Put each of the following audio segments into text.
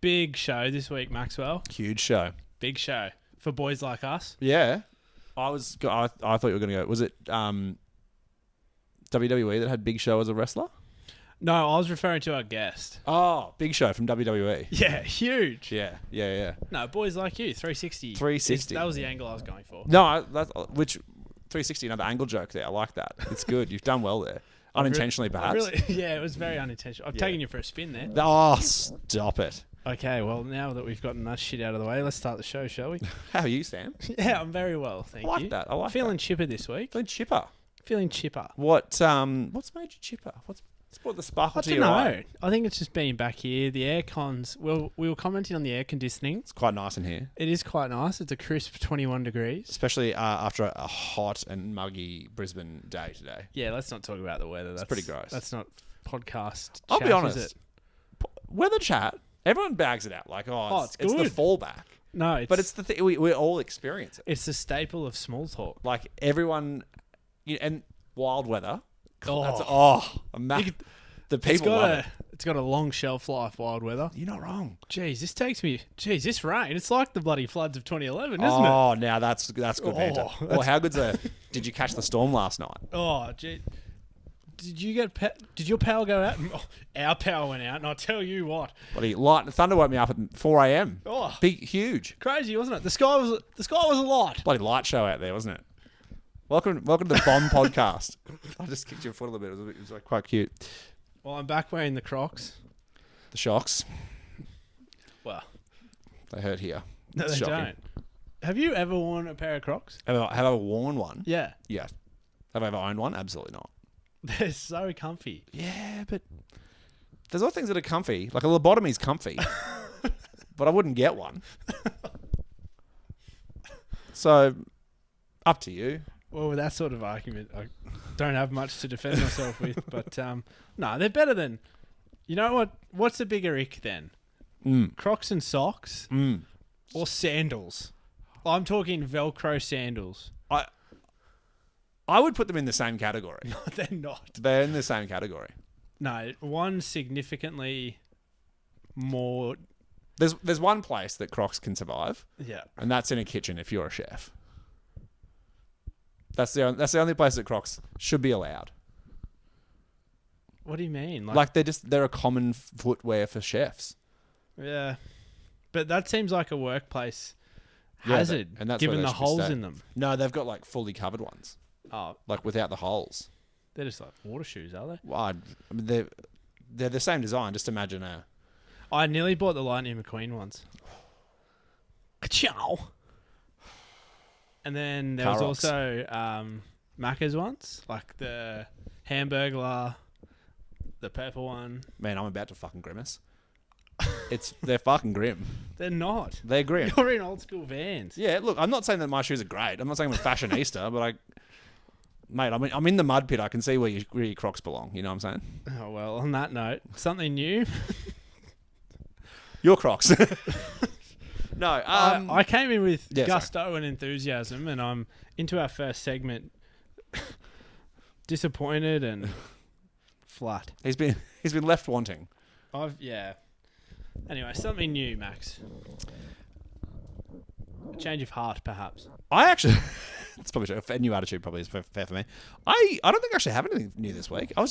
Big show this week, Maxwell. Huge show. Big show for boys like us. Yeah. I thought you were going to go. Was it WWE that had Big Show as a wrestler? No, I was referring to our guest. Oh, Big Show from WWE. Yeah, huge. Yeah. No, boys like you, 360. 360. That was the angle I was going for. No, which 360, another angle joke there. I like that. It's good. You've done well there. Unintentionally, perhaps. Yeah, it was very unintentional. I've taken you for a spin there. Oh, stop it. Okay, well, now that we've gotten that shit out of the way, let's start the show, shall we? How are you, Sam? Yeah, I'm very well, thank you. I like that. Feeling chipper this week. Feeling chipper. Feeling chipper. What's made you chipper? What's brought the sparkle to your eye? I don't know. I think it's just being back here. The air cons. Well, we were commenting on the air conditioning. It's quite nice in here. It is quite nice. It's a crisp 21 degrees. Especially after a hot and muggy Brisbane day today. Yeah, let's not talk about the weather. That's pretty gross. That's not podcast I'll chat, be honest. is it? Weather chat, everyone bags it out like, it's good. the fallback. No, but it's the thing. We all experience it. It's the staple of small talk. Like everyone, and wild weather. The people love it. It's got a long shelf life, wild weather. You're not wrong. Jeez, this rain. It's like the bloody floods of 2011, isn't it? Oh, now that's good banter. Well, how good's did you catch the storm last night? Oh, gee. Did your power go out? Oh, our power went out, and I'll tell you what. Light thunder woke me up at 4 a.m. Oh, huge, crazy, wasn't it? The sky was a light. Bloody light show out there, wasn't it? Welcome to the Bomb Podcast. I just kicked your foot a little bit. It was like quite cute. Well, I'm back wearing the Crocs. The shocks. Well, they hurt here. No, they don't. Have you ever worn a pair of Crocs? Have I ever worn one? Yeah. Yeah. Have I ever owned one? Absolutely not. They're so comfy. Yeah, but there's other things that are comfy. Like a lobotomy's comfy. But I wouldn't get one. So, up to you. Well, with that sort of argument, I don't have much to defend myself with. But, no, they're better than... You know what? What's the bigger ick then? Crocs and socks? Or sandals? I'm talking Velcro sandals. I would put them in the same category. No, they're not. They're in the same category. No, one's significantly more... There's one place that Crocs can survive. Yeah. And that's in a kitchen if you're a chef. That's the only place that Crocs should be allowed. What do you mean? Like they're a common footwear for chefs. Yeah. But that seems like a workplace hazard, and that's given the holes in them. No, they've got like fully covered ones. Oh. Like without the holes. They're just like water shoes, are they? Well, I mean, they're the same design. Just imagine I nearly bought the Lightning McQueen ones. Ka-chow! And then there was also Macca's ones, like the Hamburglar, the purple one. Man, I'm about to fucking grimace. They're fucking grim. They're not. They're grim. You're in old school Vans. Yeah, look, I'm not saying that my shoes are great. I'm not saying I'm a fashionista, but mate, I'm in the mud pit. I can see where your Crocs belong. You know what I'm saying? Oh, well, on that note, something new. Your Crocs. No, I came in with gusto and enthusiasm, and I'm into our first segment disappointed and flat. He's been left wanting. Anyway, something new, Max. A change of heart, perhaps. I actually, it's probably true. A new attitude probably is fair for me. I don't think I actually have anything new this week. I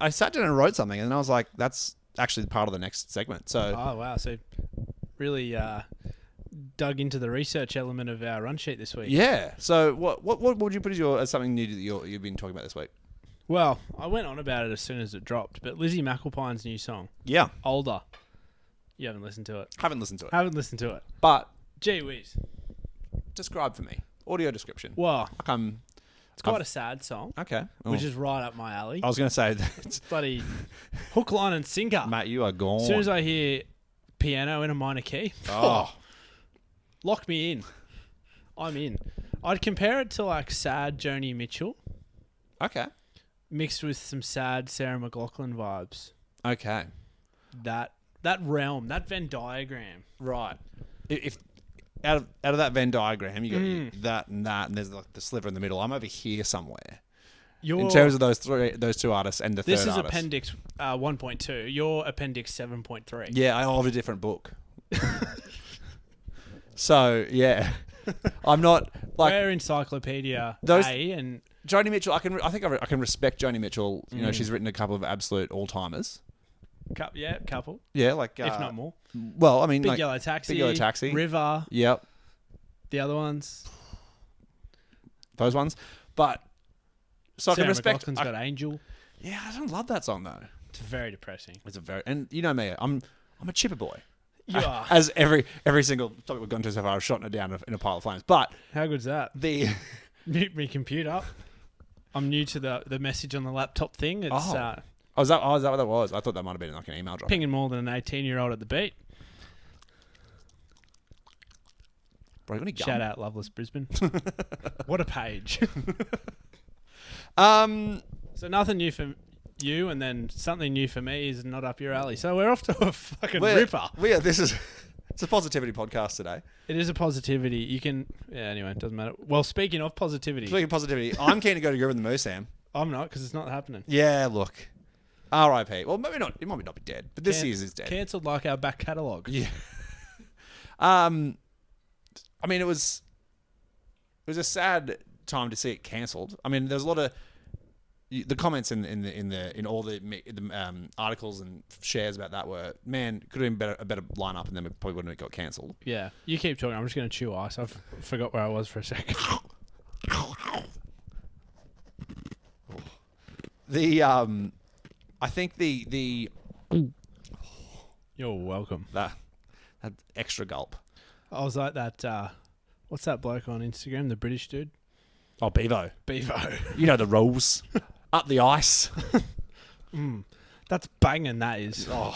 sat down and wrote something, and I was like, that's actually part of the next segment. So. Oh wow! So really dug into the research element of our run sheet this week. Yeah. So what would you put as something new that you've been talking about this week? Well, I went on about it as soon as it dropped, but Lizzie McAlpine's new song. Yeah. Older. You haven't listened to it. Haven't listened to it. Haven't listened to it. But gee whiz. Describe for me. Audio description. Well, it's quite a sad song. Okay. Which is right up my alley. I was going to say it's bloody hook, line and sinker. Mate, you are gone. As soon as I hear piano in a minor key, lock me in. I'm in. I'd compare it to like sad Joni Mitchell. Okay. Mixed with some sad Sarah McLachlan vibes. Okay. That realm, that Venn diagram. Right. If out of that Venn diagram, you got that, and there's like the sliver in the middle. I'm over here somewhere. In terms of those two artists and the third artist. This is Appendix 1.2. You're Appendix 7.3. Yeah, I have a different book. So yeah, I'm not like We're Encyclopedia those- A and Joni Mitchell. I can respect Joni Mitchell. You know, she's written a couple of absolute all timers. couple, Yeah, like if not more. Well, I mean, Big like, Yellow Taxi, Big Yellow Taxi. River, Yep, the other ones. those ones. But so I Sarah can respect. McLachlan's got Angel. Yeah, I don't love that song though. It's very depressing. It's a very and you know me, I'm a chipper boy. You are. As every single topic we've gone to so far, I've shot it down in a pile of flames. But How good's that? the Mute me computer. I'm new to the message on the laptop thing. It's is that what that was? I thought that might have been like an email drop. pinging more than an 18-year-old at the beat. Bro, you got any gum? Shout out Loveless Brisbane. What a page. So nothing new for you, and then something new for me is not up your alley. So we're off to a fucking ripper. It's a positivity podcast today. It is a positivity. You can... Yeah, anyway, it doesn't matter. Well, speaking of positivity... Speaking of positivity, I'm keen to go to Groovin The Moo, Sam. I'm not, because it's not happening. Yeah, look. R.I.P. Well, maybe not. It might not be dead, but this year's is dead. Cancelled like our back catalogue. Yeah. I mean, it was a sad time to see it cancelled. I mean, there's a lot of the comments in all the articles and shares about that were, man, could have been a better lineup, and then it probably wouldn't have got cancelled. Yeah. You keep talking. I'm just going to chew ice. I forgot where I was for a second. I think the You're welcome. that extra gulp. I was like that... what's that bloke on Instagram? The British dude? Oh, Bevo. Bevo. You know the rules. Up the ice. That's banging, that is. Oh.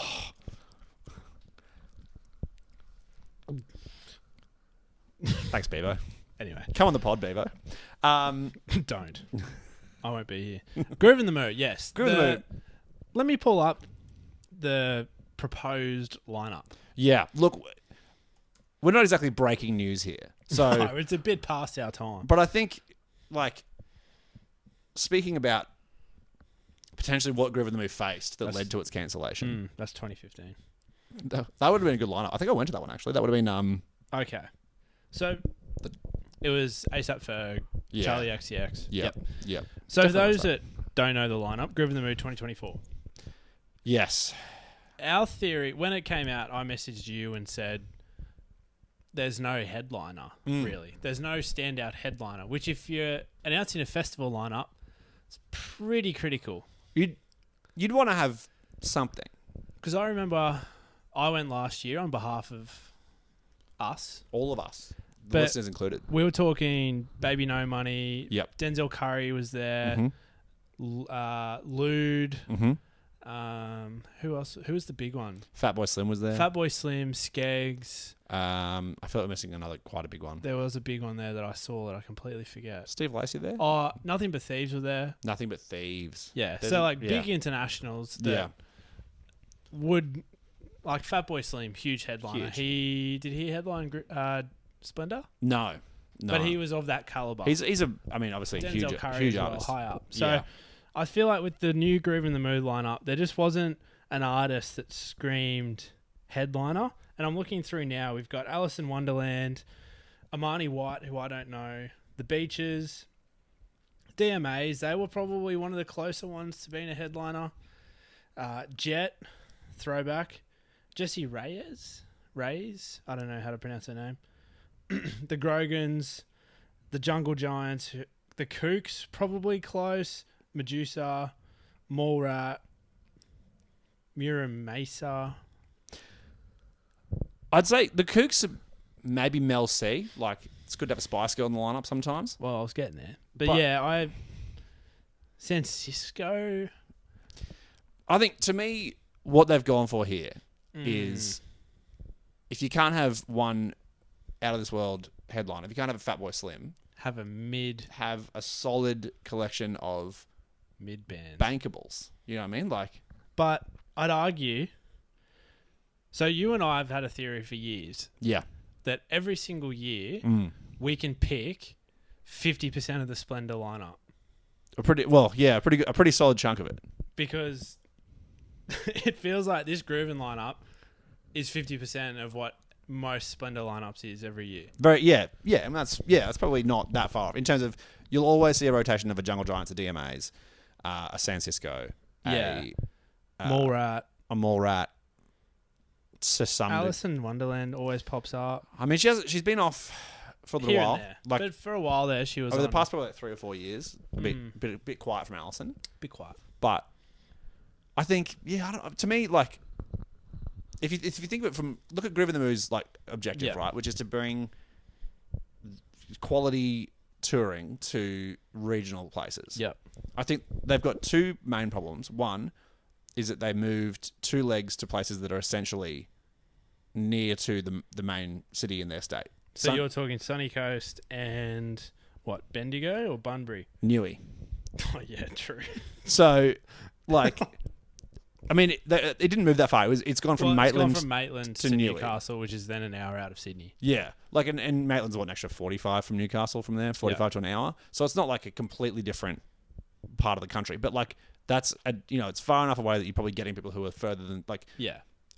Thanks, Bevo. Anyway. Come on the pod, Bevo. Don't. I won't be here. Groovin The Moo, yes. Groovin The Moo. Let me pull up the proposed lineup. Yeah, look, we're not exactly breaking news here. So, No, it's a bit past our time. but I think, like, speaking about potentially what Groovin The Moo faced that led to its cancellation, That's 2015. that would have been a good lineup. I think I went to that one, actually. That would have been... Okay. So, it was ASAP Ferg, Yeah. Charlie XCX. Yep. So, for Definitely those ASAP. that don't know the lineup, Groovin The Moo 2024. Yes. Our theory, when it came out, I messaged you and said, there's no headliner, really. There's no standout headliner, which if you're announcing a festival lineup, it's pretty critical. You'd want to have something. Because I remember I went last year on behalf of us. All of us. The But- listeners included. We were talking Baby No Money. Yep. Denzel Curry was there. Mm-hmm. Lude. Mm-hmm. Who else? Who was the big one? Fatboy Slim was there. Fatboy Slim, Skeggs. I feel like we're missing quite a big one. There was a big one there that I saw that I completely forget. Steve Lacey there? Oh, Nothing But Thieves were there. Nothing But Thieves. Yeah. There's So a- like yeah. big internationals that Yeah. would like Fatboy Slim, huge headliner. Huge. Did he headline Splendor? No. But he was of that caliber. He's obviously a Denzel Curry huge as well, artist. high up. So Yeah. I feel like with the new Groovin The Moo lineup, there just wasn't an artist that screamed headliner. And I'm looking through now. We've got Alice in Wonderland, Amani White, who I don't know, The Beaches, DMAs. They were probably one of the closer ones to being a headliner. Jet, throwback. Jessie Reyes, I don't know how to pronounce her name. The Grogans, the Jungle Giants, the Kooks, probably close. Medusa, Mallrat, Mura Mesa. I'd say the Kooks are maybe Mel C. Like, it's good to have a Spice Girl in the lineup sometimes. Well, I was getting there. But But- yeah, San Francisco. I think, to me, what they've gone for here is if you can't have one out-of-this-world headline, if you can't have a Fatboy Slim, Have a have a solid collection of mid-band. bankables. You know what I mean? Like, But I'd argue... So you and I have had a theory for years yeah. that every single year we can pick 50% of the Splendor lineup. A pretty solid chunk of it. Because it feels like this Groovin lineup is 50% of what most Splendor lineups is every year. And that's probably not that far off. In terms of, you'll always see a rotation of a Jungle Giants, a DMAs, a San Cisco, a Mall Rat. To some Alice in Wonderland always pops up. I mean, she's been off for a little Here while. and there. But for a while there, she was over the past probably 3 or 4 years. A bit quiet from Alison. Bit quiet. But I think, to me, like, if you think of it from, look at Groovin The Moo's like objective, right, which is to bring quality touring to regional places. Yep. I think they've got 2 main problems. One is that they moved 2 legs to places that are essentially near to the main city in their state. So you're talking Sunny Coast and what, Bendigo or Bunbury? Newey. Oh yeah, true. So, like, I mean, it didn't move that far. It's gone from Maitland to Newcastle, which is then an hour out of Sydney. Yeah, like, and Maitland's an extra 45 from Newcastle from there, 45 to an hour. So it's not like a completely different part of the country, but like that's it's far enough away that you're probably getting people who are further than like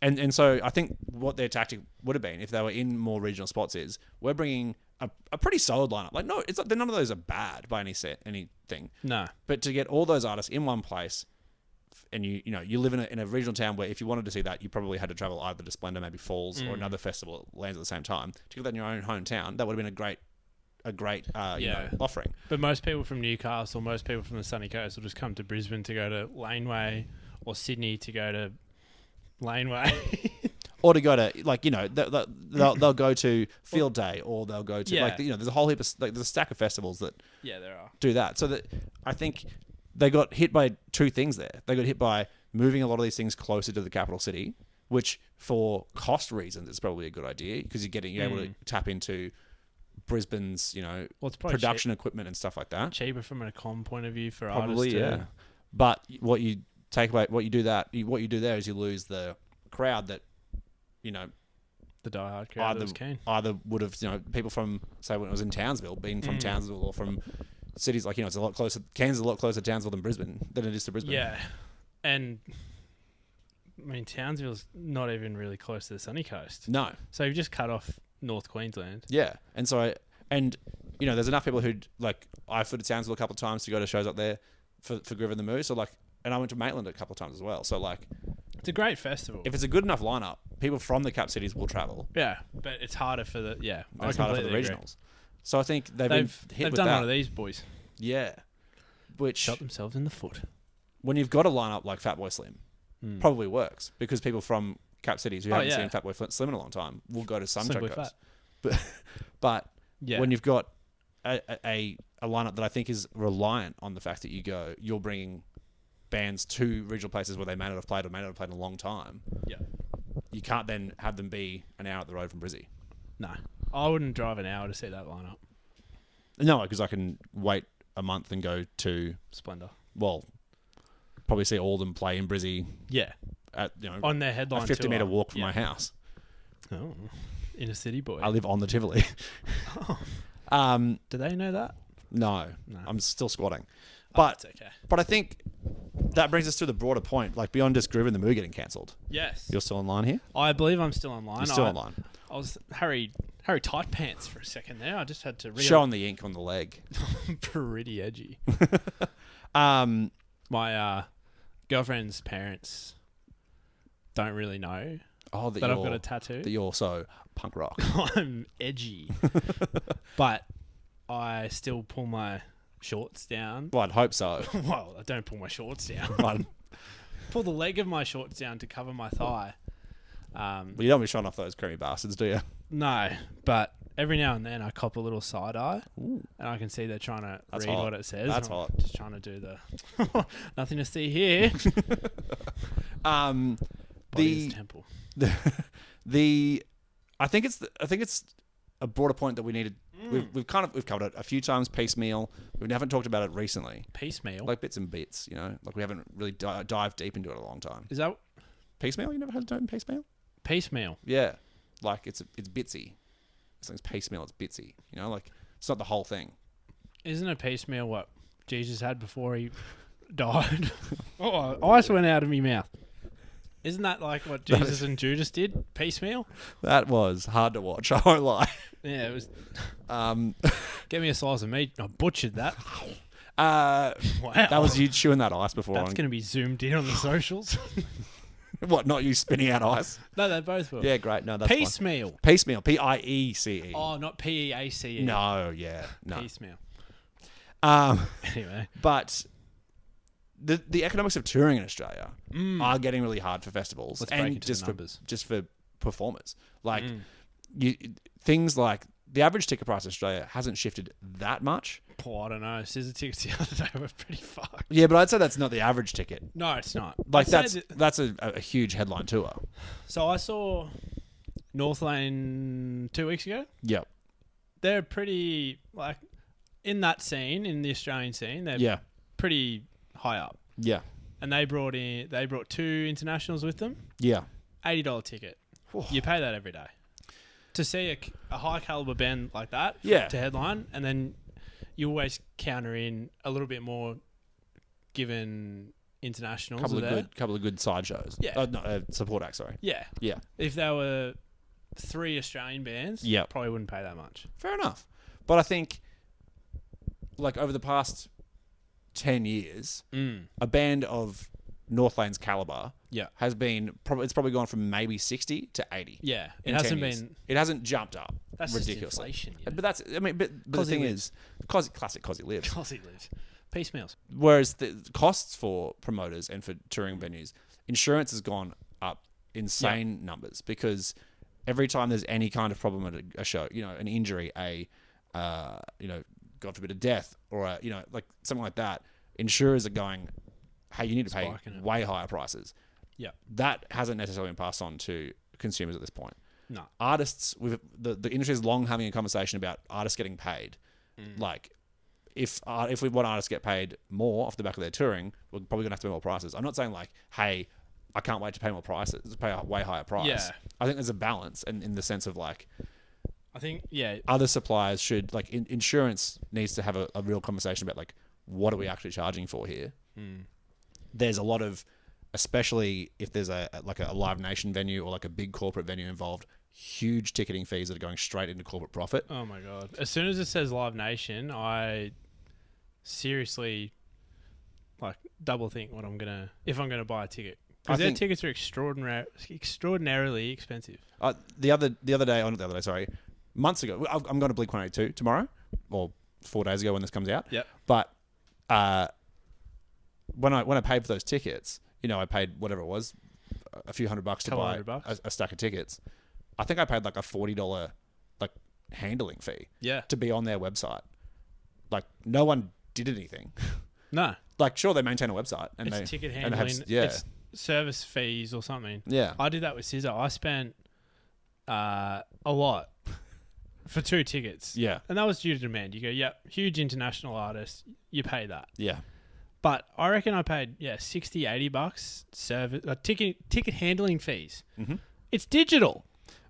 And so I think what their tactic would have been if they were in more regional spots is we're bringing a pretty solid lineup. Like, no, it's like, none of those are bad by anything. No. But to get all those artists in one place, and you live in a regional town where if you wanted to see that, you probably had to travel either to Splendor, maybe Falls, or another festival that lands at the same time. To get that in your own hometown, that would have been a great offering. But most people from Newcastle, most people from the sunny coast will just come to Brisbane to go to Laneway, or Sydney to go to Laneway. Or to go to, like, they'll go to Field Day, or they'll go to, there's a whole heap of, like, there's a stack of festivals that there are. Do that. So that I think they got hit by 2 things there. They got hit by moving a lot of these things closer to the capital city, which for cost reasons is probably a good idea, because you're able to tap into Brisbane's, production equipment and stuff like that. Cheaper from an econ point of view for probably, artists. But what you take away, what you do there is you lose the crowd that, the diehard crowd that was keen. Either would have, people from, say, when it was in Townsville, being from Townsville, or from cities like, it's a lot closer. Cairns is a lot closer to Townsville than it is to Brisbane. Yeah, and I mean, Townsville's not even really close to the sunny coast. No, so you've just cut off North Queensland. Yeah, and so there's enough people who, like, I flew to Townsville a couple of times to go to shows up there for Groovin The Moo. So, like, and I went to Maitland a couple of times as well. So, like, it's a great festival. If it's a good enough lineup, people from the cap cities will travel. Yeah, but it's harder for the it's harder for the regionals. So I think they've been hit with that. They've done one of these, boys. Yeah, which shot themselves in the foot. When you've got a lineup like Fatboy Slim, probably works, because people from cap cities who haven't seen Fatboy Slim in a long time will go to Sunshine Coast. But when you've got a lineup that I think is reliant on the fact that you're bringing bands to regional places where they may not have played, or may not have played in a long time. Yeah, you can't then have them be an hour up the road from Brizzy. No, I wouldn't drive an hour to see that lineup. No, because I can wait a month and go to Splendor. Well, probably see all of them play in Brizzy. Yeah, at on their headline, a 50-meter walk from my house. Oh, inner city boy. I live on the Tivoli. Do they know that? No, I'm still squatting. But it's okay. But I think that brings us to the broader point, like, beyond just Groovin The Moo getting cancelled. Yes. You're still online here? I believe I'm still online. You're still online. I was Harry tight pants for a second there. I just had to showing the ink on the leg. Pretty edgy. My girlfriend's parents don't really know that I've got a tattoo. That you're so punk rock. I'm edgy. But I still pull my shorts down. Well, I'd hope so. Well, I don't pull my shorts down. Pull the leg of my shorts down to cover my thigh. Well, you don't be showing off those creamy bastards, do you? No, but every now and then I cop a little side eye. Ooh. And I can see they're trying to read what it says. That's hot. Just trying to do the nothing to see here. The temple. I think it's a broader point that we needed. We've covered it a few times piecemeal. We haven't talked about it recently. Piecemeal, like bits and bits. Like we haven't really dived deep into it in a long time. Is that piecemeal? You never had to do it in piecemeal? Piecemeal. Yeah, like it's bitsy. It's piecemeal. It's bitsy. Like it's not the whole thing. Isn't a piecemeal what Jesus had before he died? Oh, ice went out of my mouth. Isn't that like what Jesus and Judas did? Piecemeal? That was hard to watch. I won't lie. Yeah, it was. Um, Get me a slice of meat. I butchered that. wow. That was you chewing that ice before. That's going to be zoomed in on the socials. What? Not you spinning out ice? No, they both will. Yeah, great. No, that's Piecemeal. Fine. Piecemeal. Piece. Oh, not Peace. No, yeah, no. Piecemeal. Anyway, but the economics of touring in Australia are getting really hard for festivals. Let's break into the numbers. Just for performers. Like things like the average ticket price in Australia hasn't shifted that much. Oh, I don't know. Scissor tickets the other day were pretty fucked. Yeah, but I'd say that's not the average ticket. No, it's not. Like that's a huge headline tour. So I saw North Lane 2 weeks ago. Yep. They're pretty like in that scene, in the Australian scene. They're pretty high up. Yeah. And they brought 2 internationals with them. Yeah. $80 ticket. You pay that every day to see a high caliber band like that. To headline, and then you always counter in a little bit more, given internationals. Couple of good side shows. Yeah. Support acts. Sorry. Yeah. Yeah. If there were 3 Australian bands, probably wouldn't pay that much. Fair enough. But I think, like, over the past 10 years, a band of North Lane's caliber has been it's probably gone from maybe 60 to 80. Yeah, it hasn't jumped up. That's ridiculously. Just inflation, but the thing is, classic Cosy lives. Cosy lives. Piecemeals. Whereas the costs for promoters and for touring venues, insurance has gone up insane numbers, because every time there's any kind of problem at a show, an injury, God forbid, a death, or like something like that, insurers are going, hey, you need to pay way higher prices. Yeah. That hasn't necessarily been passed on to consumers at this point. No. Artists, the industry is long having a conversation about artists getting paid. Like, if we want artists to get paid more off the back of their touring, we're probably going to have to pay more prices. I'm not saying like, hey, I can't wait to pay more prices, pay a way higher price. Yeah. I think there's a balance, and in the sense of like, I think, other suppliers should, like, insurance needs to have a real conversation about, like, what are we actually charging for here? There's a lot of, especially if there's a Live Nation venue or like a big corporate venue involved, huge ticketing fees that are going straight into corporate profit. Oh my God. As soon as it says Live Nation, I seriously double think if I'm gonna buy a ticket. Because their tickets are extraordinarily expensive. Months ago, I'm going to Blink 182 tomorrow, or 4 days ago when this comes out. Yep. But when I paid for those tickets, I paid whatever it was, a few $100 to buy a stack of tickets. I think I paid like a $40 like handling fee. Yeah. To be on their website. Like, no one did anything. No. Like, sure, they maintain a website and it's ticket handling. It's service fees or something. Yeah. I did that with Scissor. I spent a lot for 2 tickets. Yeah. And that was due to demand. You go, huge international artist, you pay that. Yeah. But I reckon I paid, $60, $80 service ticket handling fees. Mm-hmm. It's digital.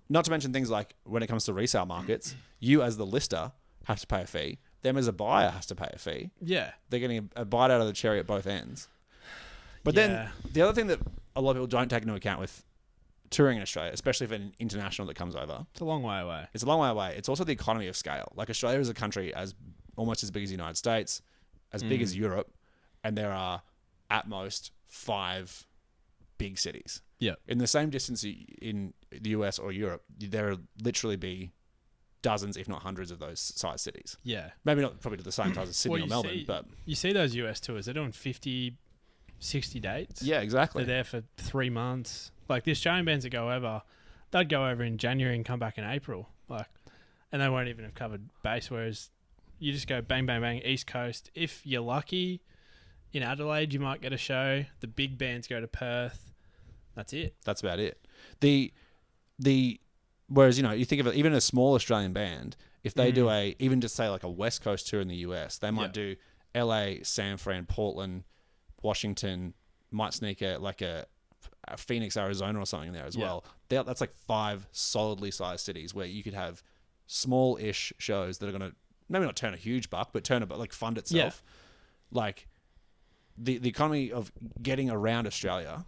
Not to mention things like, when it comes to resale markets, you as the lister have to pay a fee. Them as a buyer has to pay a fee. Yeah. They're getting a bite out of the cherry at both ends. But then the other thing that a lot of people don't take into account with touring in Australia, especially for an international that comes over. It's a long way away. It's also the economy of scale. Like, Australia is a country almost as big as the United States, as big as Europe, and there are at most 5 big cities. Yeah. In the same distance in the US or Europe, there will literally be dozens, if not hundreds, of those size cities. Yeah. Maybe not probably to the same size as Sydney or Melbourne, but you see those US tours, they're doing 50, 60 dates. Yeah, exactly. They're there for 3 months. Like, the Australian bands that go over, they'd go over in January and come back in April. And they won't even have covered base, whereas you just go bang, bang, bang, East Coast. If you're lucky, in Adelaide, you might get a show. The big bands go to Perth. That's it. That's about it. Whereas, you think of it, even a small Australian band, if they do even just say like a West Coast tour in the US, they might do LA, San Fran, Portland, Washington, might sneak a Phoenix, Arizona or something there as well. That's like 5 solidly sized cities where you could have small-ish shows that are going to maybe not turn a huge buck, but fund itself. Yeah. Like, the economy of getting around Australia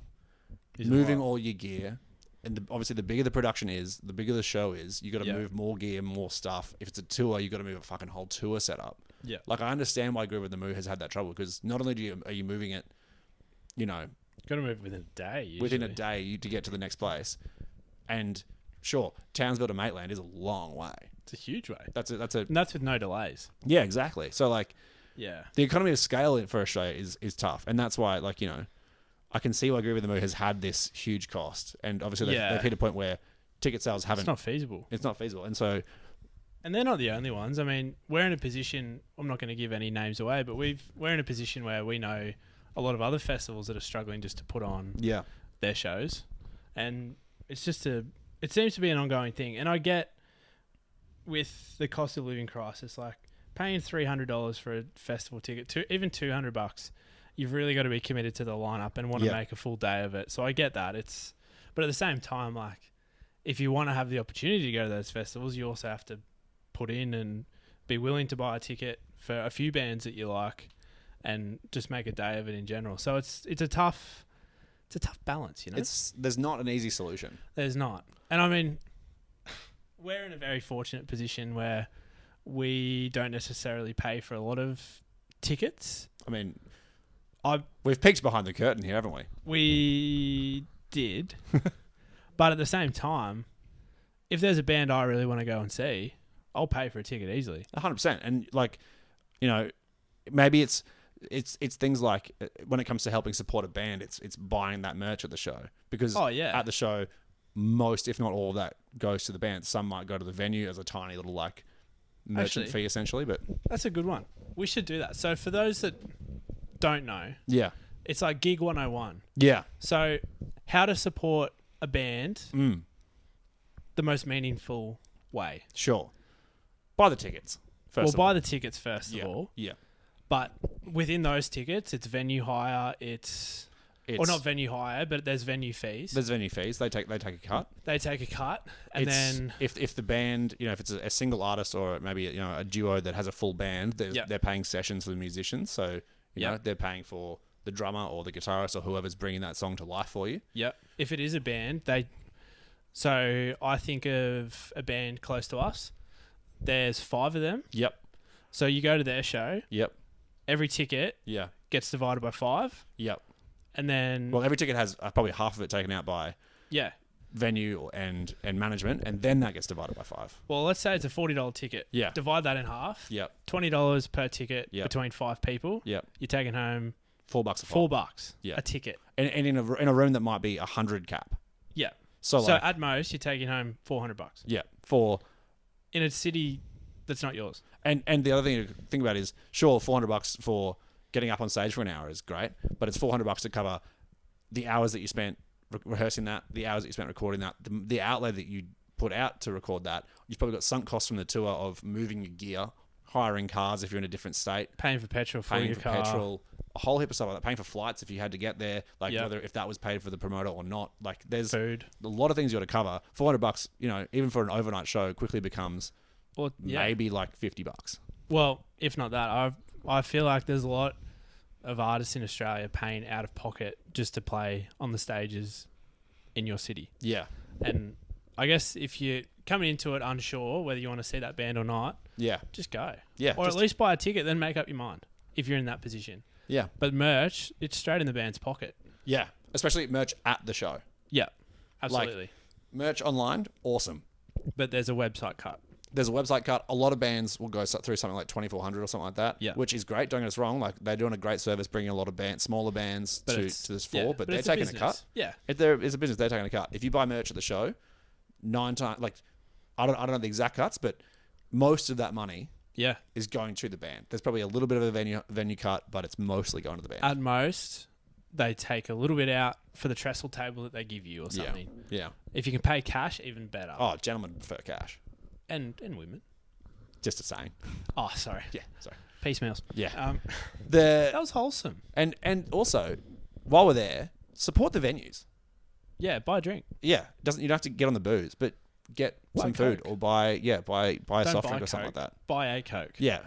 moving all your gear. And obviously, the bigger the production is, the bigger the show is. You got to Yeah. move more gear, more stuff. If it's a tour, you got to move a fucking whole tour setup. Yeah. Like, I understand why Groovin The Moo has had that trouble, because not only are you moving it, you know, Got to move within a day. Usually. within a day to get to the next place, and sure, Townsville to Maitland is a long way. It's a huge way. That's a And that's with no delays. yeah, exactly. So like, Yeah. the economy of scale for Australia is tough, and that's why, like, you know, I can see why Groovin The Moo has had this huge cost, and obviously they've hit a point where ticket sales haven't. It's not feasible. It's not feasible, and so And they're not the only ones. I mean, we're in a position, I'm not going to give any names away, but we're in a position where we know a lot of other festivals that are struggling just to put on yeah, their shows. And it's just it seems to be an ongoing thing. And I get with the cost of living crisis, like paying $300 for a festival ticket, even $200, you've really got to be committed to the lineup and want to make a full day of it. So I get that. But at the same time, like, if you want to have the opportunity to go to those festivals, you also have to put in and be willing to buy a ticket for a few bands that you like and just make a day of it in general. So it's a tough balance, you know. there's not an easy solution. There's not. And I mean, we're in a very fortunate position where we don't necessarily pay for a lot of tickets. I mean, we've peeked behind the curtain here, haven't we? We did. But at the same time, if there's a band I really want to go and see, I'll pay for a ticket easily. 100%. And like, you know, maybe it's things like when it comes to helping support a band, it's buying that merch at the show, because at the show, most, if not all of that goes to the band. Some might go to the venue as a tiny little like merchant fee essentially, but that's a good one. We should do that. So for those that don't know, it's like Gig 101. Yeah. So how to support a band the most meaningful way. Sure. Buy the tickets. Buy the tickets first of all. Yeah. But within those tickets, it's venue hire, or not venue hire, but there's venue fees. There's venue fees. They take a cut. They take a cut, and then if the band, you know, if it's a single artist or maybe, you know, a duo that has a full band, they're paying sessions for the musicians. So you know, they're paying for the drummer or the guitarist or whoever's bringing that song to life for you. Yep. If it is a band, so I think of a band close to us. There's 5 of them. Yep. So you go to their show. Yep. Every ticket gets divided by 5. Yep. And then... Well, every ticket has probably half of it taken out by venue and management, and then that gets divided by 5. Well, let's say it's a $40 ticket. Yeah. Divide that in half. Yep. $20 per ticket between 5 people. Yep. You're taking home... $4 a ticket. And in a room that might be 100 cap. Yeah. So like, at most, you're taking home $400. Yeah. In a city that's not yours. And the other thing to think about is, sure, $400 for getting up on stage for an hour is great, but it's $400 to cover the hours that you spent rehearsing that, the hours that you spent recording that, the outlay that you put out to record that. You've probably got sunk costs from the tour of moving your gear, hiring cars if you're in a different state, paying for petrol for your car, a whole heap of stuff like that, paying for flights if you had to get there, like whether if that was paid for the promoter or not. Like there's food, a lot of things you got to cover. $400, you know, even for an overnight show, quickly becomes maybe like $50. Well, if not that, I feel like there's a lot of artists in Australia paying out of pocket just to play on the stages in your city. Yeah. And I guess if you're coming into it unsure whether you want to see that band or not, just go. Yeah. Or at least buy a ticket, then make up your mind if you're in that position. Yeah. But merch, it's straight in the band's pocket. Yeah. Especially merch at the show. Yeah. Absolutely. Like, merch online, awesome. But there's a website cut. There's a website cut. A lot of bands will go through something like 2,400 or something like that, which is great. Don't get us wrong. Like, they're doing a great service bringing a lot of smaller bands to this floor, but they're taking a cut. Yeah. If there is a business, they're taking a cut. If you buy merch at the show, 9 times, like, I don't know the exact cuts, but most of that money is going to the band. There's probably a little bit of a venue cut, but it's mostly going to the band. At most, they take a little bit out for the trestle table that they give you or something. Yeah. If you can pay cash, even better. Oh, gentlemen prefer cash. And women. Just a saying. Oh, sorry. Yeah, sorry. Peace meals. Yeah. That was wholesome. And also, while we're there, support the venues. Yeah, buy a drink. Yeah, you don't have to get on the booze, but get some food or buy a soft drink or something like that. Buy a Coke. Yeah,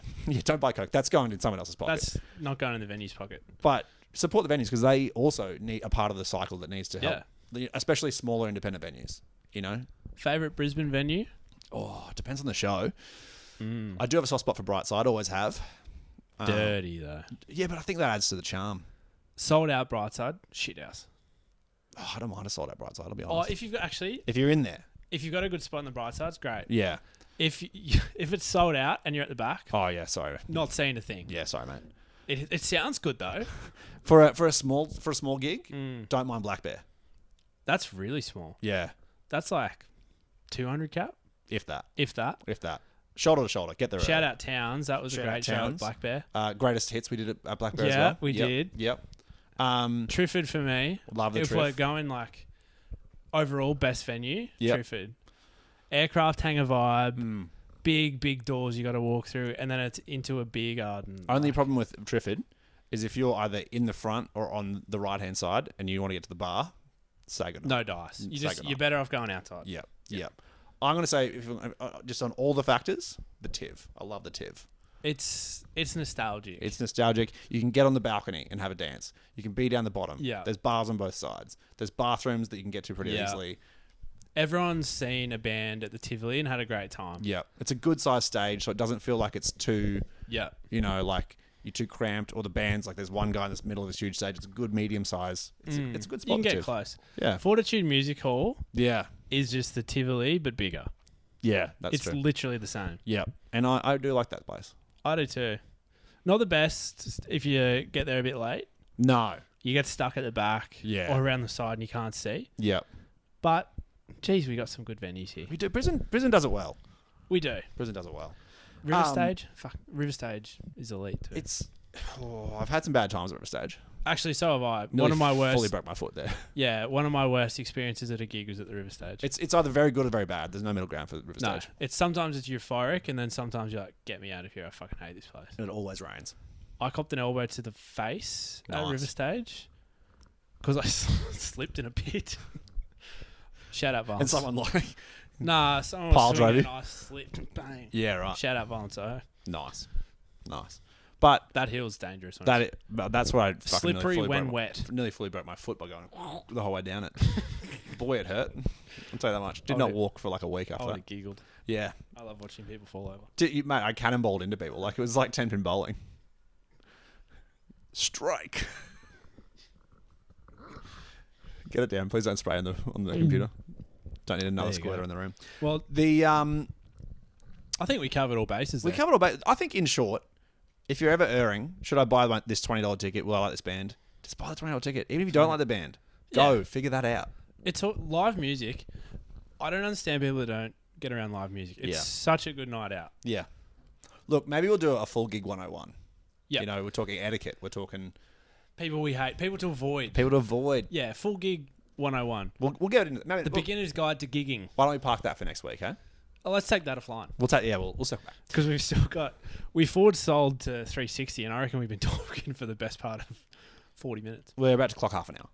don't buy Coke. That's going in someone else's pocket. That's not going in the venue's pocket. But support the venues because they also need a part of the cycle that needs to help especially smaller independent venues. You know, Favorite Brisbane venue? it depends on the show. I do have a soft spot for Brightside. Always have. Dirty though. Yeah, but I think that adds to the charm. Sold out Brightside, shit house. Oh, I don't mind a sold out Brightside. I'll be Oh, honest. if you've got If you're in there, if you've got a good spot in the Brightside, it's great. yeah. If it's sold out and you're at the back, Oh yeah, sorry. not seeing a thing. Yeah, sorry, mate. It sounds good though. For a small gig, don't mind Black Bear. That's really small. Yeah, That's like 200 cap, if that. if that. Shoulder to shoulder, get there. Shout out Towns. That was Shout a out great show at Towns. Black Bear. Greatest hits we did at Black Bear as Yeah, well. we Yep, did. Yep. Trifford for me. Love the If Triff. we're going like overall best venue, Yep. Trifford. Aircraft hangar vibe. Big doors you got to walk through, and then it's into a beer garden. Only problem with Trifford is if you're either in the front or on the right hand side and you want to get to the bar, say goodnight. No dice. You're better off going outside. Yep. I'm going to say, just on all the factors, the TIV. I love the TIV. It's nostalgic. It's nostalgic. You can get on the balcony and have a dance. You can be down the bottom. Yeah. There's bars on both sides. There's bathrooms that you can get to pretty Yeah. easily. Everyone's seen a band at the Tivoli and had a great time. Yeah. It's a good sized stage, so it doesn't feel like it's too, Yeah. like you're too cramped, or the band's like there's one guy in the middle of this huge stage. It's a good medium size. It's a good spot. You can get to. close. Yeah. Fortitude Music Hall Yeah. is just the Tivoli, but bigger. Yeah. That's It's true. literally the same. Yeah. And I do like that place. I do too. Not the best if you get there a bit late. No. You get stuck at the back Yeah. or around the side and you can't see. Yeah. But, geez, we got some good venues here. We do. Prison does it well. We do. Prison does it well. River Stage? Fuck, River Stage is elite too. I've had some bad times at River Stage. Actually, so have I. Nearly One of my fully worst. broke my foot there. Yeah, one of my worst experiences at a gig was at the River Stage. It's either very good or very bad. There's no middle ground for the River No, Stage. it's sometimes it's euphoric, and then sometimes you're like, get me out of here. I fucking hate this place. And it always rains. I copped an elbow to the face at Nice. River Stage because I slipped in a pit. Shout out, Vance. And someone like... Nah, someone Pile was drove swinging you? and I slipped. Bang. Yeah, right. Shout out, Vance. Nice. But That hill's dangerous. Honestly. that's where I fucking Slippery nearly fully when broke wet. Nearly fully broke my foot by going the whole way down it. Boy, it hurt. I'll tell you that much. Did I not would've- walk for like a week I after would that. have giggled. Yeah. I love watching people fall over. Mate, I cannonballed into people. Like, it was like 10-pin bowling. Strike. Get it down. Please don't spray on the computer. Don't need another There you squirter go. in the room. Well, The I think we covered all bases we there. covered all bases. I think, in short, if you're ever erring, should I buy this $20 ticket? Will I like this band? Just buy the $20 ticket. Even if you don't like the band, go Yeah. figure that out. It's live music. I don't understand people that don't get around live music. It's Yeah. such a good night out. Yeah. Look, maybe we'll do a full gig 101. Yeah. You know, we're talking etiquette. We're talking People we hate. People to avoid. people to avoid. Yeah, full gig 101. We'll get into maybe The beginner's guide to gigging. Why don't we park that for next week, huh? Oh, let's take that offline. We'll circle back. Because we've still got... We forward sold to 360 and I reckon we've been talking for the best part of 40 minutes. We're about to clock half an hour.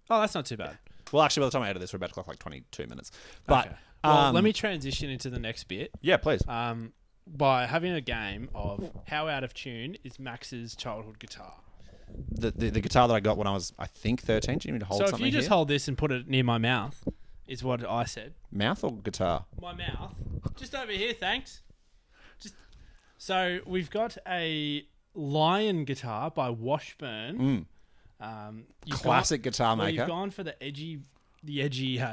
Oh, that's not too bad. Well, actually, by the time I edit this, we're about to clock like 22 minutes. But Okay. Well, let me transition into the next bit. Yeah, please. By having a game of how out of tune is Max's childhood guitar. The guitar that I got when I was, I think, 13. Do you need me to hold So something if you just here? hold this and put it near my mouth, is what I said. Mouth or guitar? My mouth. Just over here, thanks. So we've got a Lion guitar by Washburn. Classic guitar maker. You've gone for the edgy,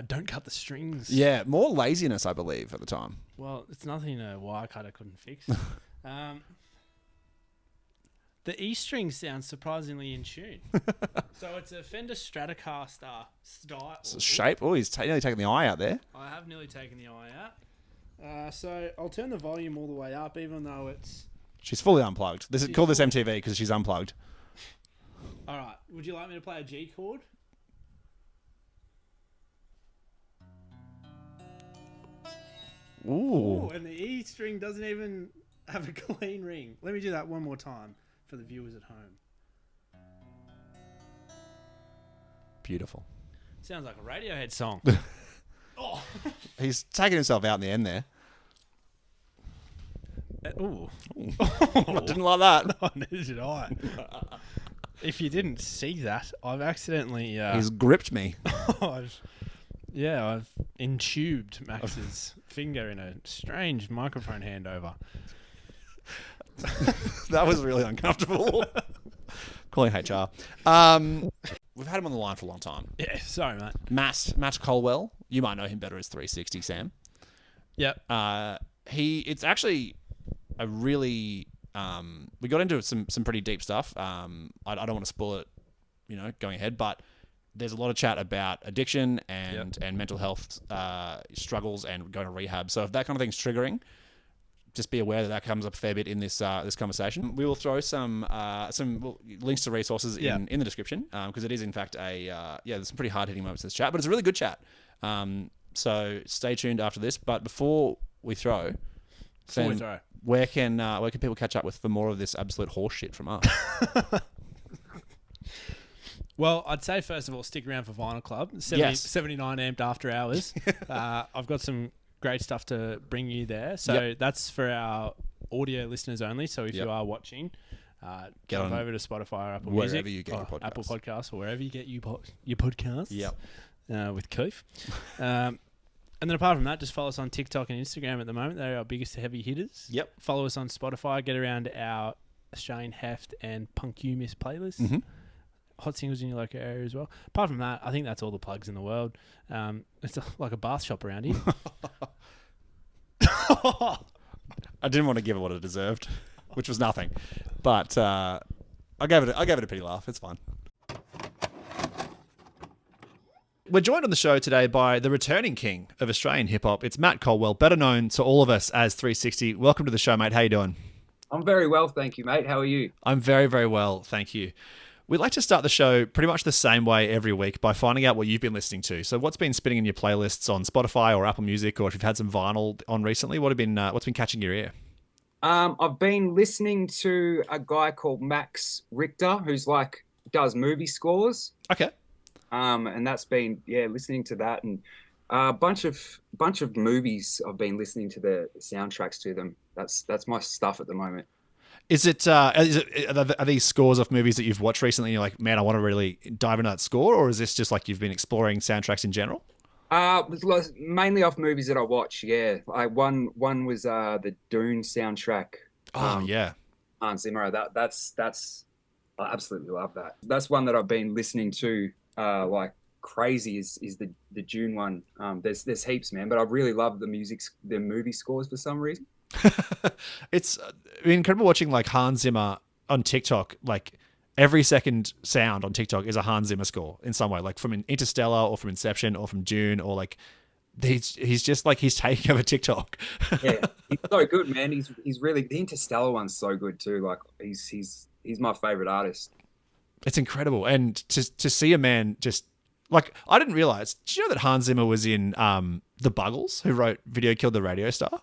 don't cut the strings. Yeah, more laziness, I believe, at the time. Well, it's nothing a wire cutter couldn't fix. The E string sounds surprisingly in tune. So it's a Fender Stratocaster style. Shape. Oh, he's nearly taking the eye out there. I have nearly taken the eye out. So I'll turn the volume all the way up, even though it's... She's fully unplugged. Call this MTV because she's unplugged. All right. Would you like me to play a G chord? Ooh. Oh, and the E string doesn't even have a clean ring. Let me do that one more time for the viewers at home. Beautiful. Sounds like a Radiohead song. Oh. He's taking himself out in the end there. Ooh. I didn't like that. Oh, neither did I. If you didn't see that, I've accidentally... He's gripped me. I've Yeah, I've intubed Max's finger in a strange microphone handover. That was really uncomfortable. Calling HR. We've had him on the line for a long time. Yeah, sorry, mate. Matt Colwell. You might know him better as 360 Sam. Yep. It's actually a really we got into some pretty deep stuff. I don't want to spoil it, going ahead, but there's a lot of chat about addiction and mental health struggles and going to rehab. So if that kind of thing's triggering, just be aware that comes up a fair bit in this conversation. We will throw some links to resources in the description because it is in fact there's some pretty hard hitting moments in this chat, but it's a really good chat. So stay tuned after this. But before we throw, where can people catch up with for more of this absolute horse shit from us? Well, I'd say first of all, stick around for Vinyl Club. 79 amped after hours. I've got some great stuff to bring you there. So that's for our audio listeners only. So if you are watching, get on over to Spotify or Apple Music. Wherever you get your podcasts. Apple Podcasts or wherever you get your podcasts. Yep. With Keith. And then apart from that, just follow us on TikTok and Instagram at the moment. They're our biggest heavy hitters. Yep. Follow us on Spotify. Get around our Australian Heft and Punk You Miss playlists. Mm-hmm. Hot singles in your local area as well. Apart from that, I think that's all the plugs in the world. It's like a bath shop around here. I didn't want to give it what it deserved, which was nothing, but I gave it a pretty laugh. It's fine. We're joined on the show today by the returning king of Australian hip hop. It's Matt Colwell, better known to all of us as 360. Welcome to the show, mate. How you doing? I'm very well, thank you, mate. How are you? I'm very, very well, thank you. We'd like to start the show pretty much the same way every week by finding out what you've been listening to. So what's been spinning in your playlists on Spotify or Apple Music, or if you've had some vinyl on recently, what's been catching your ear? I've been listening to a guy called Max Richter, who's does movie scores. Okay. And that's been, listening to that, and a bunch of movies I've been listening to the soundtracks to them. That's my stuff at the moment. Are these scores of movies that you've watched recently and you're like, man, I want to really dive into that score? Or is this just like you've been exploring soundtracks in general? Mainly off movies that I watch, yeah. One was the Dune soundtrack. Hans Zimmer. That's I absolutely love that. That's one that I've been listening to like crazy is the Dune one. There's heaps, man, but I really love the movie scores for some reason. It's incredible watching like Hans Zimmer on TikTok. Like every second sound on TikTok is a Hans Zimmer score in some way, like from Interstellar or from Inception or from Dune, or like he's just like he's taking over TikTok. Yeah, he's so good, man. He's really, the Interstellar one's so good too. Like he's my favorite artist. It's incredible, and to see a man just like, I didn't realize. Did you know that Hans Zimmer was in the Buggles, who wrote "Video Killed the Radio Star"?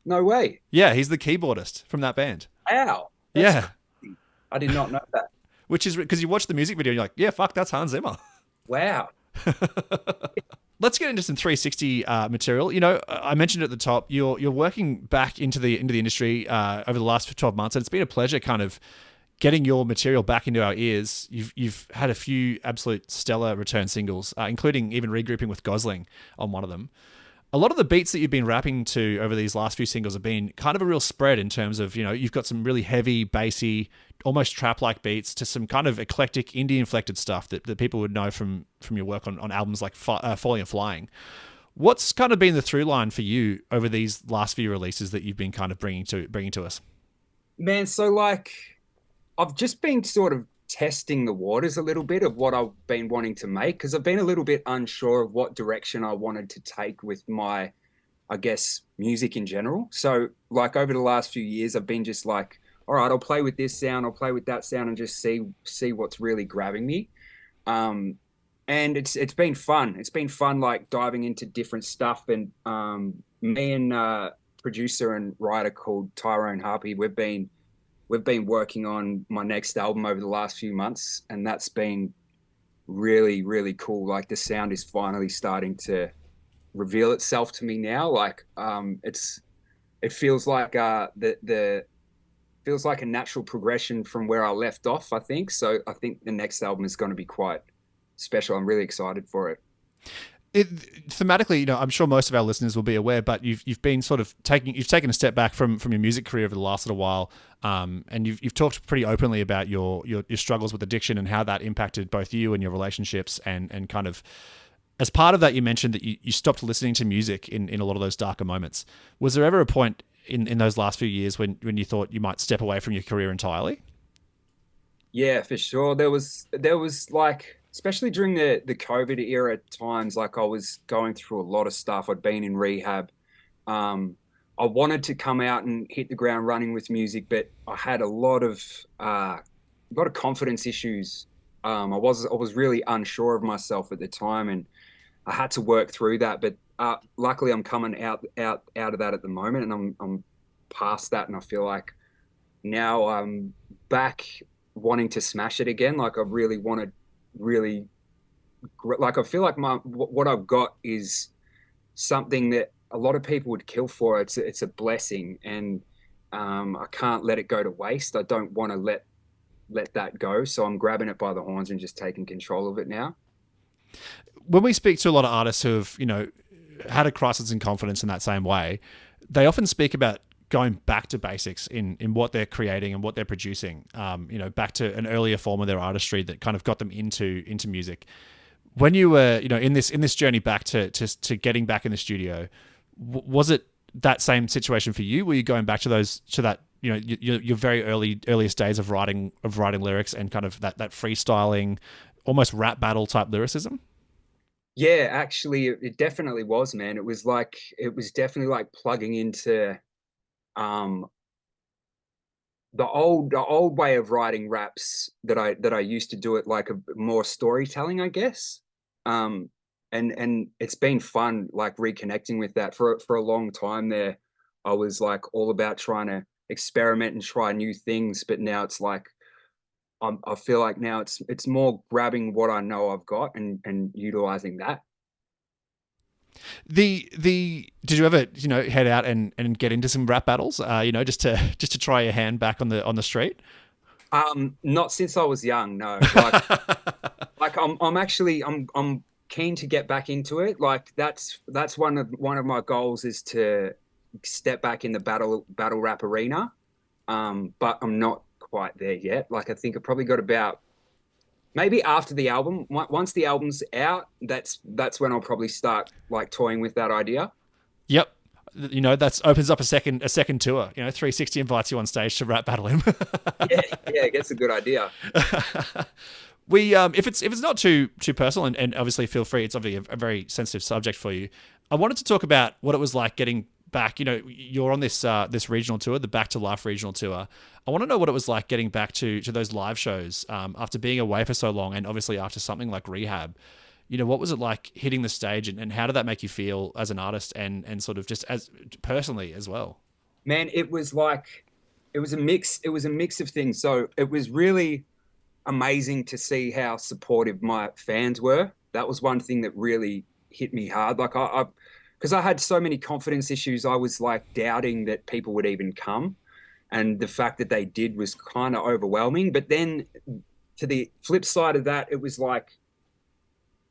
No way. Yeah, he's the keyboardist from that band. Wow. Yeah. Crazy. I did not know that. Which is because you watch the music video and you're like, yeah, fuck, that's Hans Zimmer. Wow. Let's get into some 360 material. I mentioned at the top, you're working back into the industry over the last 12 months, and it's been a pleasure kind of getting your material back into our ears. You've had a few absolute stellar return singles, including even regrouping with Gosling on one of them. A lot of the beats that you've been rapping to over these last few singles have been kind of a real spread in terms of, you've got some really heavy, bassy, almost trap-like beats to some kind of eclectic, indie-inflected stuff that people would know from your work on albums like Falling and Flying. What's kind of been the through line for you over these last few releases that you've been kind of bringing to us? Man, so I've just been sort of testing the waters a little bit of what I've been wanting to make, because I've been a little bit unsure of what direction I wanted to take with my, I guess, music in general. So over the last few years, I've been just like, all right, I'll play with this sound, I'll play with that sound, and just see what's really grabbing me. And it's been fun. It's been fun, like diving into different stuff. And me and producer and writer called Tyrone Harpy, we've been working on my next album over the last few months, and that's been really, really cool. Like the sound is finally starting to reveal itself to me now. Like it feels like feels like a natural progression from where I left off, I think. So I think the next album is going to be quite special. I'm really excited for it. Thematically, I'm sure most of our listeners will be aware, but you've been sort of taken a step back from your music career over the last little while, and you've talked pretty openly about your struggles with addiction and how that impacted both you and your relationships, and kind of as part of that, you mentioned that you stopped listening to music in a lot of those darker moments. Was there ever a point in those last few years when you thought you might step away from your career entirely? Yeah, for sure. There was like, especially during the COVID era times, like I was going through a lot of stuff. I'd been in rehab. I wanted to come out and hit the ground running with music, but I had a lot of confidence issues. I was really unsure of myself at the time, and I had to work through that. But luckily, I'm coming out of that at the moment, and I'm past that, and I feel like now I'm back wanting to smash it again. Like I really want to really, like I feel like what I've got is something that a lot of people would kill for. It's a blessing, and I can't let it go to waste. I don't want to let that go. So I'm grabbing it by the horns and just taking control of it now. When we speak to a lot of artists who have, had a crisis in confidence in that same way, they often speak about going back to basics in what they're creating and what they're producing, back to an earlier form of their artistry that kind of got them into music. When you were, in this journey back to getting back in the studio, was it that same situation for you? Were you going back to that, your very earliest days of writing lyrics and kind of that freestyling, almost rap battle type lyricism? Yeah, actually, it definitely was, man. It was definitely like plugging into um the old way of writing raps that I used to do it, like a more storytelling, I guess. And it's been fun, like reconnecting with that for a long time there. I was like all about trying to experiment and try new things, but now it's like I feel like now it's more grabbing what I know I've got and utilizing that. Did you ever head out and get into some rap battles? Just to try your hand back on the street. Not since I was young, no. Like I'm keen to get back into it. Like that's one of my goals, is to step back in the battle rap arena. But I'm not quite there yet. Like I think I probably got about, maybe after the album, once the album's out, that's when I'll probably start like toying with that idea. Yep. That opens up a second tour. 360 invites you on stage to rap battle him. yeah, that's a good idea. We if it's not too personal, and obviously feel free, it's obviously a very sensitive subject for you. I wanted to talk about what it was like getting back. You're on this regional tour, the Back to Life regional tour. I want to know what it was like getting back to those live shows after being away for so long, and obviously after something like rehab. What was it like hitting the stage, and how did that make you feel as an artist, and sort of just as personally as well? Man, it was a mix. It was a mix of things. So it was really amazing to see how supportive my fans were. That was one thing that really hit me hard. Like because I had so many confidence issues, I was like doubting that people would even come. And the fact that they did was kind of overwhelming. But then to the flip side of that, it was like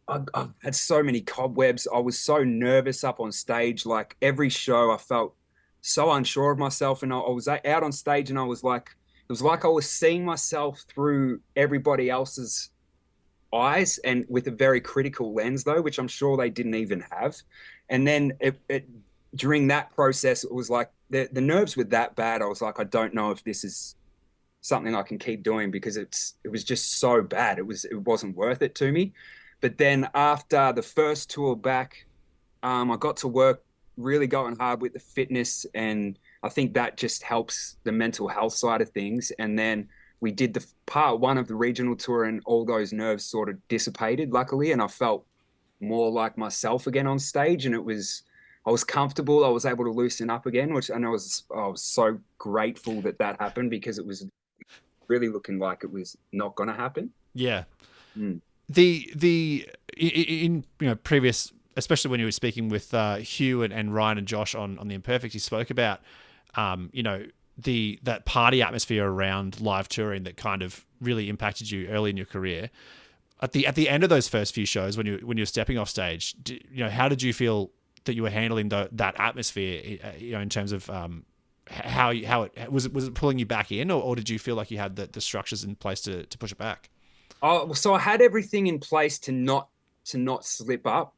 I had so many cobwebs. I was so nervous up on stage. Like every show, I felt so unsure of myself. And I was out on stage, and I was like, it was like I was seeing myself through everybody else's eyes, and with a very critical lens, though, which I'm sure they didn't even have. And then during that process, it was like the nerves were that bad. I was like, I don't know if this is something I can keep doing, because it was just so bad. It wasn't worth it to me. But then after the first tour back, I got to work really going hard with the fitness, and I think that just helps the mental health side of things. And then we did the part one of the regional tour, and all those nerves sort of dissipated, luckily, and I felt more like myself again on stage, and I was comfortable. I was able to loosen up again, which I know I was so grateful that happened, because it was really looking like it was not going to happen. Yeah. Mm. In previous, especially when you were speaking with Hugh and Ryan and Josh on the Imperfect, you spoke about that party atmosphere around live touring that kind of really impacted you early in your career. at the end of those first few shows when you're stepping off stage, how did you feel that you were handling that atmosphere? In terms of how it was it pulling you back in, or did you feel like you had the structures in place to push it back? Oh, so I had everything in place to not slip up,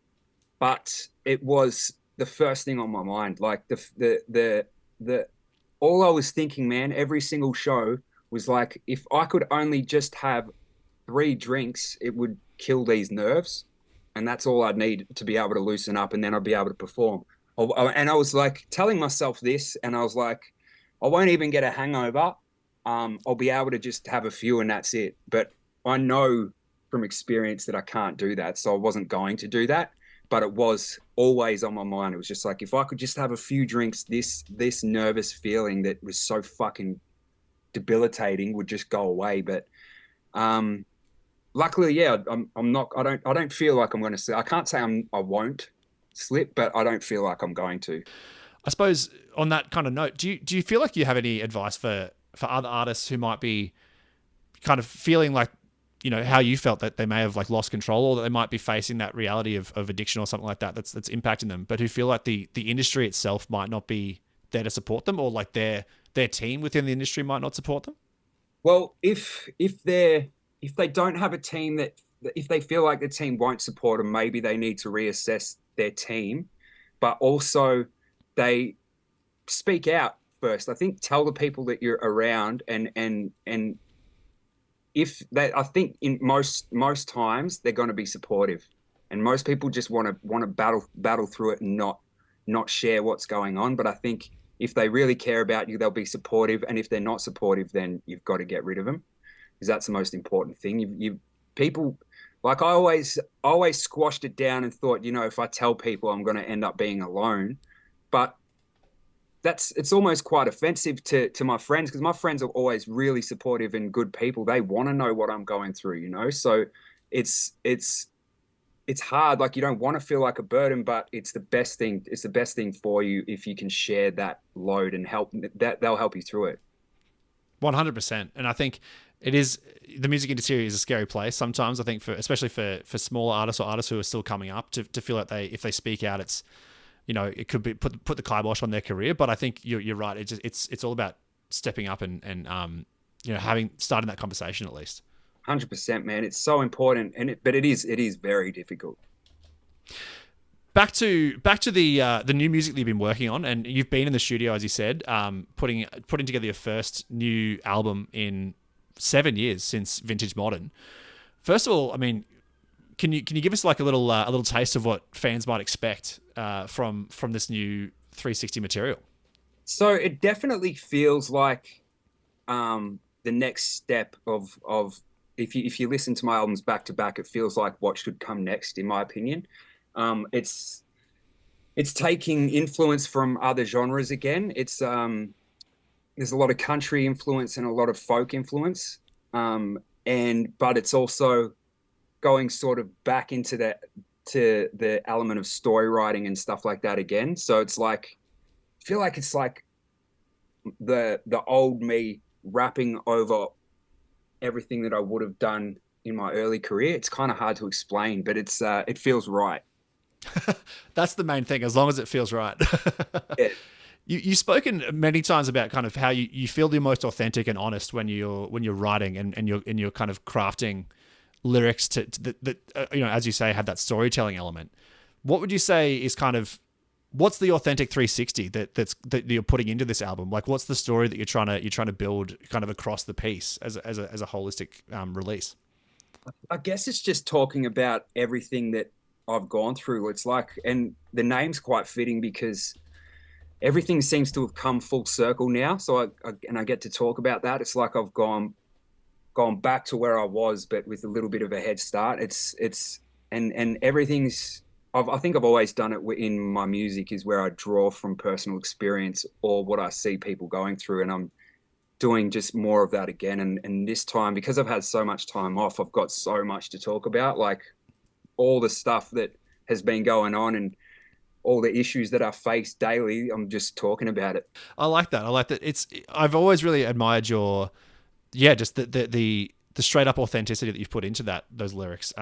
but it was the first thing on my mind. Like the all I was thinking, man, every single show was like, if I could only just have 3 drinks, it would kill these nerves, and that's all I'd need to be able to loosen up, and then I'd be able to perform. And I was like telling myself this, and I was like, I won't even get a hangover. I'll be able to just have a few, and that's it. But I know from experience that I can't do that, so I wasn't going to do that. But it was always on my mind. It was just like, if I could just have a few drinks, this nervous feeling that was so fucking debilitating would just go away. But luckily, yeah, I'm not. I don't feel like I'm going to slip. I can't say I won't slip, but I don't feel like I'm going to. I suppose on that kind of note, do you feel like you have any advice for other artists who might be kind of feeling like, how you felt, that they may have like lost control, or that they might be facing that reality of addiction or something like that that's impacting them, but who feel like the industry itself might not be there to support them, or like their team within the industry might not support them? Well, if they don't have a team if they feel like the team won't support them, maybe they need to reassess their team, but also they speak out first. I think tell the people that you're around, and if they, I think in most times they're going to be supportive, and most people just want to battle through it and not share what's going on. But I think if they really care about you, they'll be supportive, and if they're not supportive, then you've got to get rid of them, because that's the most important thing. You people, like, I always squashed it down and thought, if I tell people, I'm going to end up being alone. But it's almost quite offensive to my friends, because my friends are always really supportive and good people. They want to know what I'm going through, so it's hard. Like, you don't want to feel like a burden, but it's the best thing. It's the best thing for you if you can share that load and they'll help you through it. 100%. And I think the music industry is a scary place sometimes. I think especially for smaller artists or artists who are still coming up, to feel like if they speak out, it's, it could be put the kibosh on their career. But I think you're right. It's all about stepping up and starting that conversation at least. 100%, man. It's so important, but it is very difficult. Back to the new music that you've been working on, and you've been in the studio, as you said, putting together your first new album in 7 years since Vintage Modern. First of all, I mean, can you give us like a little taste of what fans might expect from this new 360 material? So it definitely feels like the next step of if you listen to my albums back to back, it feels like what should come next, in my opinion. It's taking influence from other genres again. It's there's a lot of country influence and a lot of folk influence, but it's also going sort of back into the element of story writing and stuff like that again. So it's like, I feel like it's like the old me rapping over everything that I would have done in my early career. It's kind of hard to explain, but it feels right. That's the main thing, as long as it feels right. Yeah. You've spoken many times about kind of how you feel the most authentic and honest when you're writing and you're kind of crafting lyrics to that as you say, have that storytelling element. What would you say is kind of, what's the authentic 360 that you're putting into this album? Like, what's the story that you're trying to build kind of across the piece as a holistic release? I guess it's just talking about everything that I've gone through. It's like, and the name's quite fitting because everything seems to have come full circle now. So I get to talk about that. It's like I've gone back to where I was, but with a little bit of a head start. And everything's, I think I've always done it in my music, is where I draw from personal experience or what I see people going through. And I'm doing just more of that again. And this time, because I've had so much time off, I've got so much to talk about, like all the stuff that has been going on and all the issues that I face daily. I'm just talking about it. I like that. I've always really admired just the straight up authenticity that you've put into those lyrics,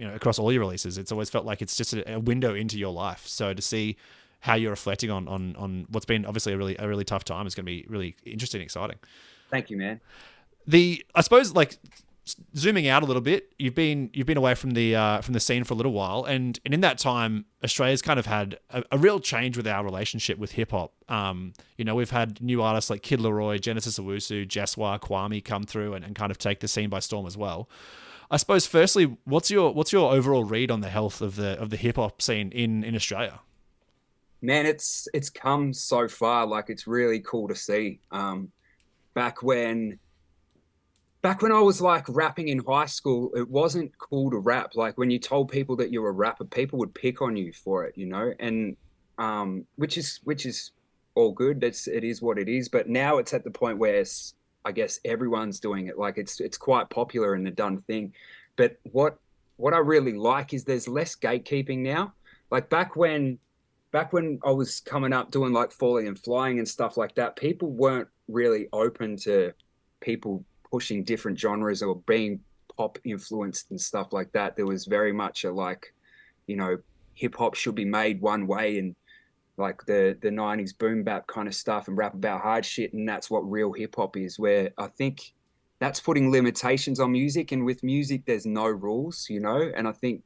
across all your releases. It's always felt like it's just a window into your life. So to see how you're reflecting on what's been obviously a really tough time is going to be really interesting and exciting. Thank you, man. I suppose, like, zooming out a little bit, you've been away from the scene for a little while, and in that time, Australia's kind of had a real change with our relationship with hip hop. We've had new artists like Kid Laroi, Genesis Owusu, Jeswa, Kwame come through and kind of take the scene by storm as well. I suppose, firstly, what's your overall read on the health of the hip hop scene in Australia? Man, it's come so far. Like, it's really cool to see. Back when I was like rapping in high school, it wasn't cool to rap. Like, when you told people that you were a rapper, people would pick on you for it, and which is all good. It is what it is. But now it's at the point where I guess everyone's doing it. Like, it's quite popular and the done thing. But what I really like is there's less gatekeeping now. Like, back when I was coming up doing like Falling and Flying and stuff like that, people weren't really open to people pushing different genres or being pop influenced and stuff like that. There was very much a like, hip hop should be made one way, and like the 90s boom bap kind of stuff and rap about hard shit. And that's what real hip hop is, where I think that's putting limitations on music. And with music, there's no rules, and I think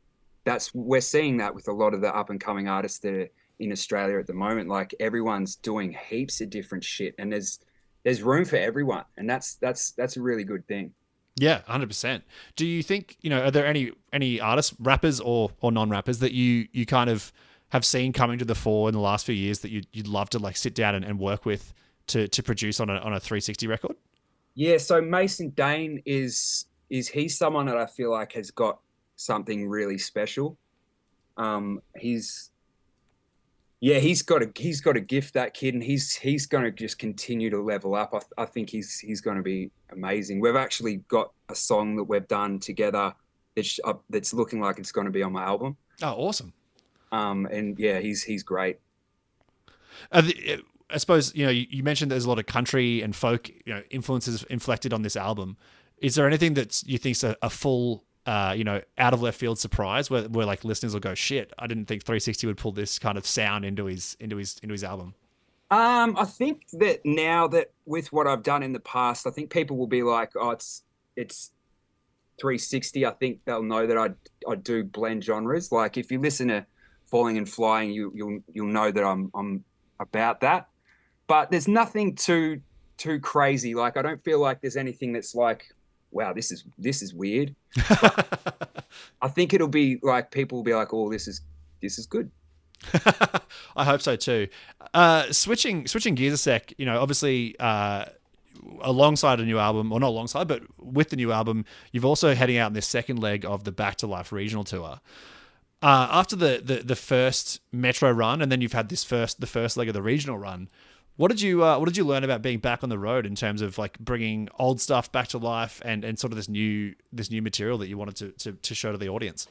we're seeing that with a lot of the up and coming artists that are in Australia at the moment. Like, everyone's doing heaps of different shit, and there's room for everyone, and that's a really good thing. Yeah, 100%. Do you think, are there any artists, rappers or non-rappers, that you kind of have seen coming to the fore in the last few years that you'd love to like sit down and work with to produce on a 360 record? Yeah, so Mason Dane he's someone that I feel like has got something really special. He's got a gift, that kid, and he's going to just continue to level up. I think he's going to be amazing. We've actually got a song that we've done together that's looking like it's going to be on my album. Oh, awesome. And yeah, he's great. I suppose, you mentioned there's a lot of country and folk, influences inflected on this album. Is there anything that you think's a full out of left field surprise where like listeners will go, shit, I didn't think 360 would pull this kind of sound into his album? I think that now that with what I've done in the past, I think people will be like, oh, it's 360. I think they'll know that I do blend genres. Like, if you listen to Falling and Flying, you'll know that I'm about that. But there's nothing too crazy. Like, I don't feel like there's anything that's like, wow, this is weird. I think it'll be like, people will be like, oh, this is good. I hope so too. Switching gears a sec, obviously, alongside a new album, or not alongside, but with the new album, you've also heading out in this second leg of the Back to Life regional tour. After the first Metro run, and then you've had the first leg of the regional run. What did you learn about being back on the road in terms of like bringing old stuff back to life and sort of this new material that you wanted to show to the audience?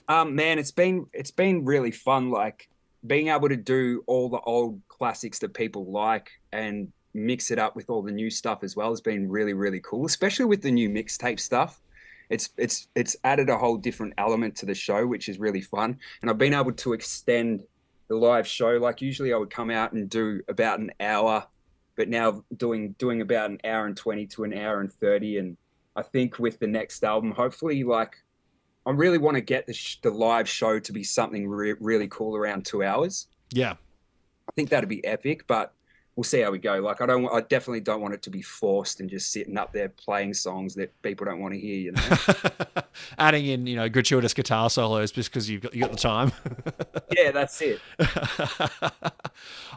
Man, it's been really fun. Like, being able to do all the old classics that people like and mix it up with all the new stuff as well has been really, really cool. Especially with the new mixtape stuff, it's added a whole different element to the show, which is really fun. And I've been able to extend the live show. Like, usually I would come out and do about an hour, but now doing about an hour and 20 to an hour and 30. And I think with the next album, hopefully, like, I really want to get the live show to be something really cool, around 2 hours. Yeah, I think that'd be epic, but we'll see how we go. Like, I definitely don't want it to be forced and just sitting up there playing songs that people don't want to hear, Adding in, gratuitous guitar solos just because you got the time. Yeah, that's it.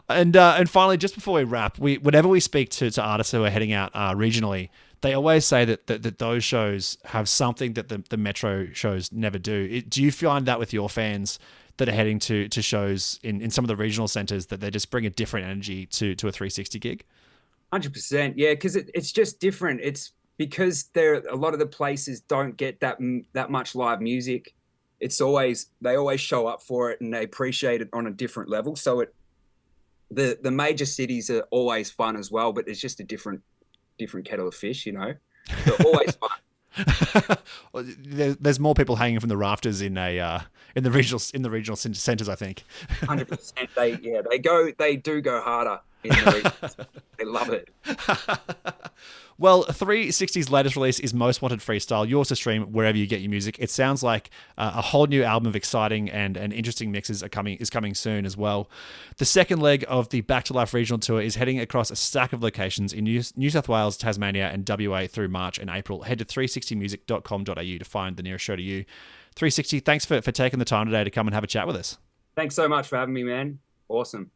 And finally, just before we wrap, whenever we speak to artists who are heading out regionally, they always say that those shows have something that the Metro shows never do. Do you find that with your fans that are heading to shows in some of the regional centers, that they just bring a different energy to a 360 gig? 100%. Yeah, because it's just different. It's because a lot of the places don't get that much live music. They always show up for it and they appreciate it on a different level. So the major cities are always fun as well, but it's just a different kettle of fish, They're always fun. Well, there's more people hanging from the rafters in the regional centres, I think. 100%. They do go harder in the regions. They love it. Well, 360's latest release is Most Wanted Freestyle, yours to stream wherever you get your music. It sounds like a whole new album of exciting and interesting mixes is coming soon as well. The second leg of the Back to Life regional tour is heading across a stack of locations in New South Wales, Tasmania, and WA through March and April. Head to 360music.com.au to find the nearest show to you. 360, thanks for taking the time today to come and have a chat with us. Thanks so much for having me, man. Awesome.